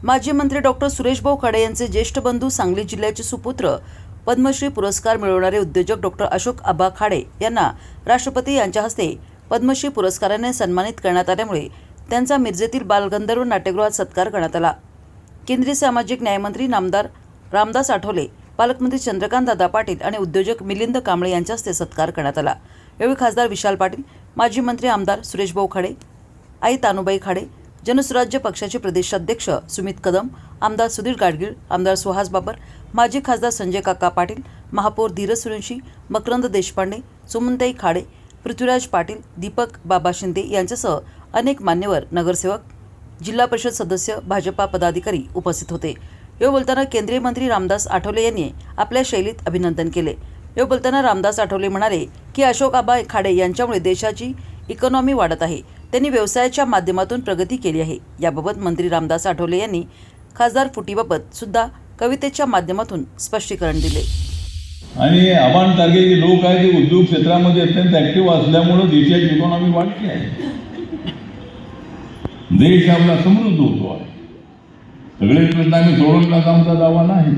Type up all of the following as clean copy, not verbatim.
माजी मंत्री डॉक्टर सुरेशभाऊ खाडे यांचे ज्येष्ठ बंधू सांगली जिल्ह्याचे सुपुत्र पद्मश्री पुरस्कार मिळवणारे उद्योजक डॉक्टर अशोक आबा खाडे यांना राष्ट्रपती यांच्या हस्ते पद्मश्री पुरस्काराने सन्मानित करण्यात आल्यामुळे त्यांचा मिरजेतील बालगंधर्व नाट्यगृहात सत्कार करण्यात आला। केंद्रीय सामाजिक न्यायमंत्री नामदार रामदास आठवले, पालकमंत्री चंद्रकांत दादा पाटील आणि उद्योजक मिलिंद कांबळे यांच्या हस्ते सत्कार करण्यात आला। यावेळी खासदार विशाल पाटील, माजी मंत्री आमदार सुरेशभाऊ खाडे, आई तानुबाई खाडे, जनसुराज्य पक्षाचे प्रदेशाध्यक्ष सुमित कदम, आमदार सुधीर गाडगीळ, आमदार सुहास बाबर, माजी खासदार संजय काका पाटील, महापौर धीरज सुरेंशी, मकरंद देशपांडे, सुमनताई खाडे, पृथ्वीराज पाटील, दीपक बाबा शिंदे यांच्यासह अनेक मान्यवर, नगरसेवक, जिल्हा परिषद सदस्य, भाजपा पदाधिकारी उपस्थित होते। यावेळी बोलताना केंद्रीय मंत्री रामदास आठवले यांनी आपल्या शैलीत अभिनंदन केले। यावेळी बोलताना रामदास आठवले म्हणाले की अशोक आबा खाडे यांच्यामुळे देशाची इकॉनॉमी वाढत आहे। त्यांनी व्यवसायाच्या माध्यमातून प्रगती केली आहे। याबाबत मंत्री रामदास आठवले यांनी खासदार फुटीबाबत सुद्धा कवितेच्या माध्यमातून स्पष्टीकरण दिले। आणि आबांसारखे जे लोक आहेत ते उद्योग क्षेत्रामध्ये अत्यंत ऍक्टिव्ह असल्यामुळे देशाची इकॉनॉमी वाढते आहे, देश आपला समृद्ध होतो आहे। सगळे प्रश्न आम्ही सोडवण्याचा आमचा दावा नाही,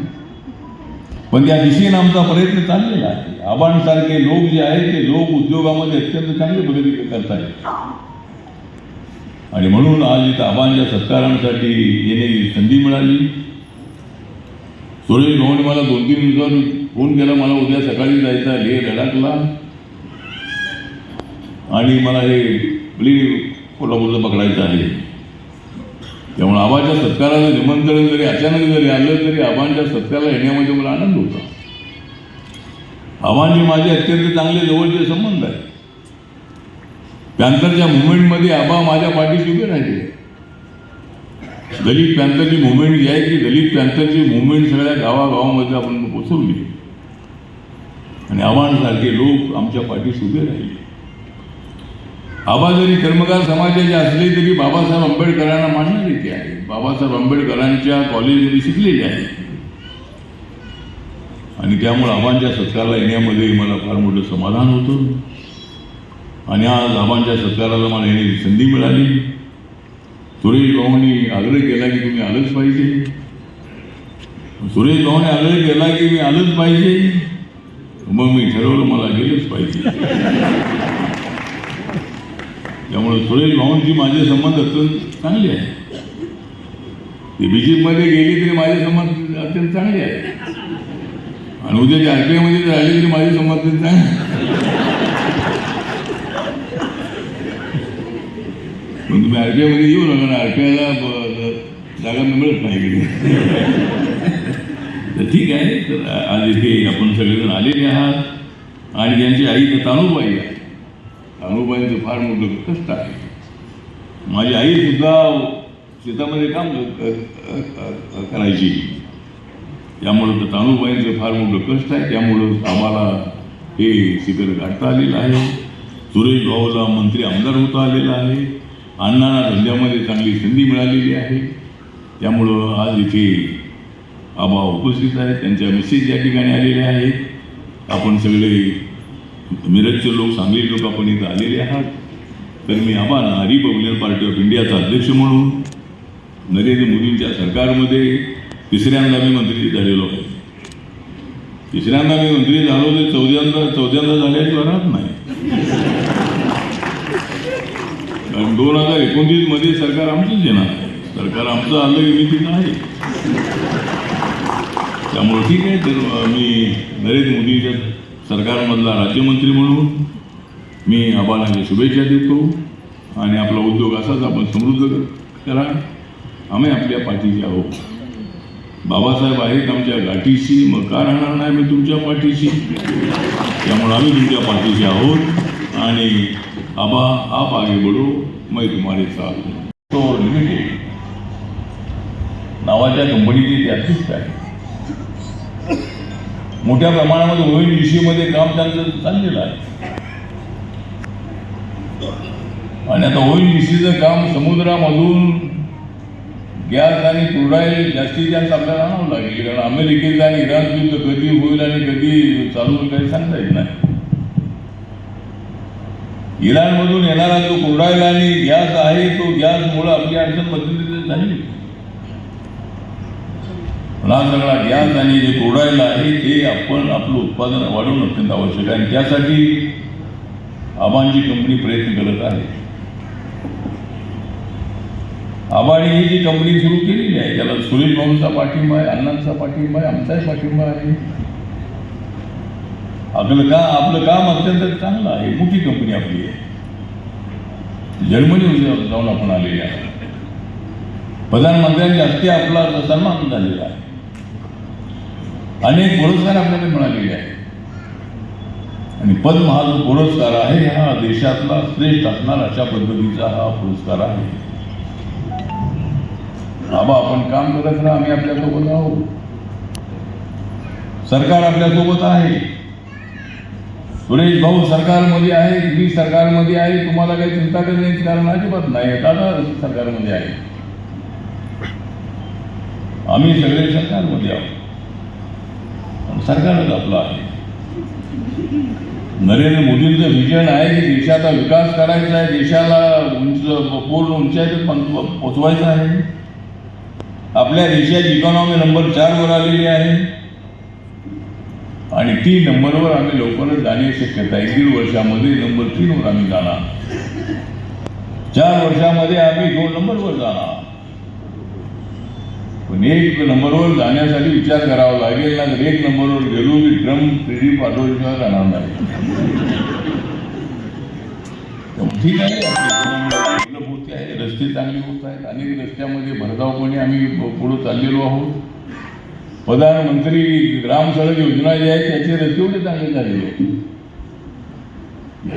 पण त्या दिशेने आमचा प्रयत्न चाललेला आहे। आबांसारखे लोक जे आहेत ते लोक उद्योगामध्ये अत्यंत चांगली प्रगती करत आहेत आणि म्हणून आज इथं आबांच्या सत्कारांसाठी येण्याची संधी मिळाली। सुरेश भाऊने मला 2-3 दिवसांनी फोन केला, मला उद्या सकाळी जायचं आहे लेह लडाखला आणि मला हे कोल्हापूरचं पकडायचं आहे। त्यामुळे आबांच्या सत्काराचं निमंत्रण जरी अचानक जरी आलं तरी आबांच्या सत्काराला येण्यामध्ये मला आनंद होता। आबांची माझे अत्यंत चांगले जवळचे संबंध आहेत। पॅन्थरच्या मुवमेंटमध्ये आबा माझ्या पाठीशी उभे राहिले। दलित पॅन्थरची मुवमेंट जी आहे ती दलित पॅन्थरची मुवमेंट सगळ्या गावागावामध्ये आपण पोचवली आणि आबांसारखे लोक आमच्या पाठीशी उभे राहिले। आबा जरी कर्मकार समाजाचे असले तरी बाबासाहेब आंबेडकरांना मानणारे ते आहे। बाबासाहेब आंबेडकरांच्या कॉलेजमध्ये शिकलेले आहे आणि त्यामुळे आबांच्या सत्काराला येण्यामध्ये मला फार मोठं समाधान होतं आणि आज आबांच्या सत्काराला मला येण्याची संधी मिळाली। सुरेश भाऊंनी आग्रह केला की तुम्ही आलंच पाहिजे, सुरेश भाऊने आग्रह केला की मी आलंच पाहिजे, मग मी ठरवलं मला गेलंच पाहिजे। त्यामुळे सुरेश भाऊंची माझे संबंध अत्यंत चांगले आहेत। ते बीजेपीमध्ये गेले तरी माझे संबंध अत्यंत चांगले आहेत आणि उद्या ते RTI मध्ये जर आले तरी माझे संबंध चांगले। पण तुम्ही RTI मध्ये येऊ नका ना, RTI ला जागा मिळत नाही। तर ठीक आहे, तर आज इथे आपण सगळेजण आलेले आहात आणि त्यांची आई तर तानुबाई आहे। तानुबाईंचं फार मोठं कष्ट आहे। माझी आई सुद्धा शेतामध्ये काम करायची, त्यामुळं तर तानुबाईंचं फार मोठं कष्ट आहे। त्यामुळं आम्हाला हे शिखर गाठता आलेलं आहे। सुरेश भाऊला मंत्री आमदार होता आलेला आहे। अण्णांना धंद्यामध्ये चांगली संधी मिळालेली आहे। त्यामुळं आज इथे आबा उपस्थित आहेत, त्यांच्या मिसेस या ठिकाणी आलेल्या आहेत। आपण सगळे मिरजचे लोक, सांगली लोक आपण इथं आलेले आहात। तर मी आबांना रिपब्लिकन पार्टी ऑफ इंडियाचा अध्यक्ष म्हणून नरेंद्र मोदींच्या सरकारमध्ये तिसऱ्यांदा मी मंत्री झालेलो आहे। तिसऱ्यांदा मी मंत्री झालो तर चौथ्यांदा झाल्याची राहत नाही, कारण 2029 मध्ये सरकार आमचंच येणार आहे। सरकार आमचं आलं की मी तिथं आहे। त्यामुळे ठीक आहे, तर मी नरेंद्र मोदींच्या सरकारमधला राज्यमंत्री म्हणून मी आबांना शुभेच्छा देतो आणि आपला उद्योग असाच आपण समृद्ध करा। आम्ही आपल्या पाठीशी आहोत। बाबासाहेब आहेत आमच्या गाठीशी, मग का राहणार नाही मी तुमच्या पाठीशी। त्यामुळे आम्ही तुमच्या पाठीशी आहोत आणि आबा आप आगे बढ़ो, मैं तुम्हारे साथ हूँ। तो लिमिटेड नावाच्या कंपनीचे ते अध्यक्ष आहे। मोठ्या प्रमाणामध्ये ONGC मध्ये काम त्यांचं चाललेलं आहे आणि आता ONGCचं काम समुद्रामधून गॅस आणि क्रूड ऑइल जास्तीत जास्त आपल्याला आणावं लागेल, कारण अमेरिकेचं आणि इराणचं युद्ध कधी होईल आणि कधी चालू होईल काही सांगता येत नाही। इराणमधून येणारा जो क्रूड ऑइल आणि गॅस आहे तो गॅसमुळे आपली अडचण बदलली झाली। पण हा सगळा गॅस आणि जे क्रूड आहे ते आपण आपलं उत्पादन वाढवणं अत्यंत आवश्यक आहे आणि त्यासाठी आबांची कंपनी प्रयत्न करत आहे. आबाने ही जी कंपनी सुरू केलेली आहे त्याला सुरेश भाऊंचा पाठिंबा आहे, अण्णांचा पाठिंबा आहे, आमचाही पाठिंबा आहे. आपलं काम अत्यंत चांगलं आहे. मोठी कंपनी आपली आहे. जर्मनी जाऊन आपण आलेले आहे. प्रधानमंत्र्यांच्या हस्ते आपला सन्मान झालेला आहे. अनेक पुरस्कार आपल्याला मिळालेले आहेत आणि पद्म हा जो पुरस्कार आहे हा देशातला श्रेष्ठ असणार अशा पद्धतीचा हा पुरस्कार आहे. आबा आपण काम करत राहा, आम्ही आपल्यासोबत आहोत. सरकार आपल्यासोबत आहे. सुरेश भाऊ सरकारमध्ये आहे, मी सरकारमध्ये आहे. तुम्हाला काही चिंता करण्याची कारण अजिबात नाही. दादा सरकारमध्ये आहे. आम्ही सगळे सरकारमध्ये आहोत. सरकारच आपलं आहे. नरेंद्र मोदींचं विजन आहे की देशाचा विकास करायचा आहे, देशाला पूर्ण उंचाईवर पोचवायचं आहे. आपल्या देशाची इकॉनॉमी नंबर 4 वर आलेली आहे आणि 3 नंबरवर आम्ही लवकरच जाण्याची शक्यता आहे. 1.5 वर्षामध्ये नंबर 3 वर आम्ही जाणार. 4 वर्षामध्ये आम्ही 2 नंबरवर जाणार. पण 1 नंबरवर जाण्यासाठी विचार करावा लागेल ना. जर 1 नंबरवर गेलो की ट्रम्प क्रेडिट पाठवल्याशिवाय जाणार नाही. ठीक आहे, डेव्हलप होते आहे, रस्ते चांगले होत आहेत. अनेक रस्त्यामध्ये भरधावपणे आम्ही पुढे चाललेलो आहोत. प्रधानमंत्री ग्राम सडक योजना जी आहे त्याचे रस्ते एवढे चांगले झालेले आहेत.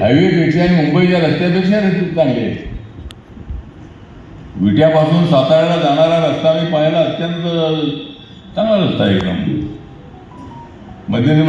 हायवेपेक्षा आणि मुंबईच्या रस्त्यापेक्षा रस्ते चांगले आहेत. विट्यापासून साताऱ्याला जाणारा रस्ता मी पाहायला अत्यंत चांगला रस्ता आहे. एकदम मध्यंतरी